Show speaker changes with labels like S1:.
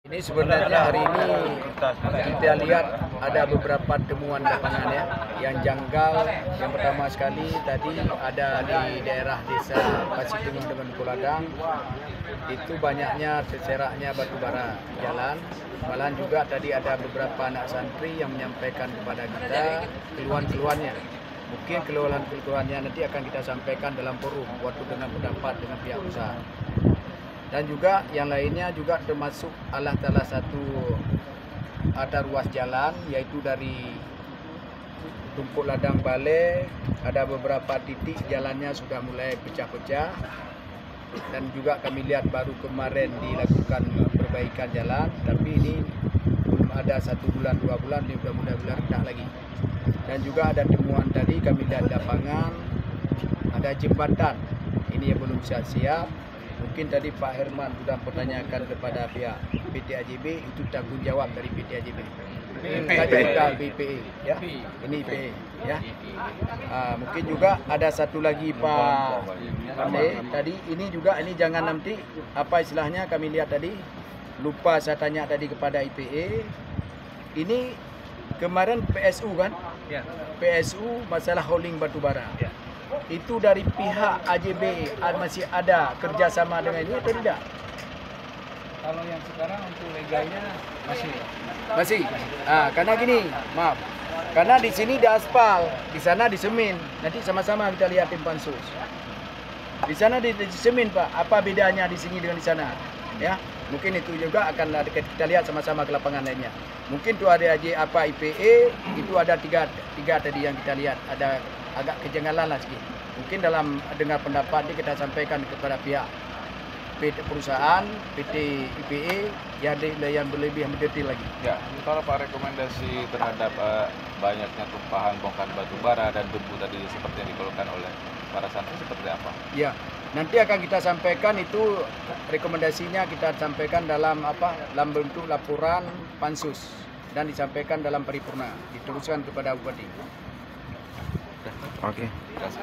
S1: Ini sebenarnya hari ini kita lihat ada beberapa temuan lapangan ya, yang janggal. Yang pertama sekali tadi ada di daerah desa Pasitengah dengan Kuladang, itu banyaknya terseraknya batu bara jalan. Malahan juga tadi ada beberapa anak santri yang menyampaikan kepada kita keluhan-keluhannya. Mungkin keluhan-keluhannya nanti akan kita sampaikan dalam forum waktu dengan pendapat dengan pihak usaha. Dan juga yang lainnya juga termasuk salah satu ada ruas jalan, yaitu dari Tumpuk Ladang Balai, ada beberapa titik jalannya sudah mulai pecah-pecah. Dan juga kami lihat baru kemarin dilakukan perbaikan jalan, tapi ini belum ada 1 bulan 2 bulan, ini sudah mulai redak lagi. Dan juga ada temuan tadi kami lihat di lapangan, ada jembatan ini yang belum siap-siap. Mungkin tadi Pak Herman sudah pertanyakan kepada pihak PT AJB, itu tanggung jawab dari PT AJB. Sudah BPE, ya. Ini IPE, ya. Mungkin juga ada satu lagi Pak Ande, tadi ini juga ini jangan nanti apa istilahnya kami lihat tadi lupa saya tanya tadi kepada IPE. Ini kemarin PSU kan? PSU masalah hauling batubara. Itu dari pihak AJB masih ada kerjasama dengan ini atau tidak?
S2: Kalau yang sekarang untuk legalnya
S1: Masih. Karena gini, maaf. Karena di sini di aspal, di sana di semen. Nanti sama-sama kita lihat tim pansus. Di sana di semen, Pak. Apa bedanya di sini dengan di sana? Ya, mungkin itu juga akan kita lihat sama-sama ke lapangan lainnya. Mungkin tuh ada IPE itu ada tiga tadi yang kita lihat, ada agak kejanggalan lah sedikit. Mungkin dalam dengar pendapat ini kita sampaikan kepada pihak PT perusahaan, PT IPE yang lebih mendetail lagi.
S3: Ya, kalau Pak rekomendasi terhadap banyaknya tumpahan bongkahan batu bara dan debu tadi seperti yang dikeluhkan oleh para santri seperti apa?
S1: Ya, nanti akan kita sampaikan itu rekomendasinya kita sampaikan dalam bentuk laporan pansus dan disampaikan dalam paripurna, diteruskan kepada Bupati.
S3: Oke.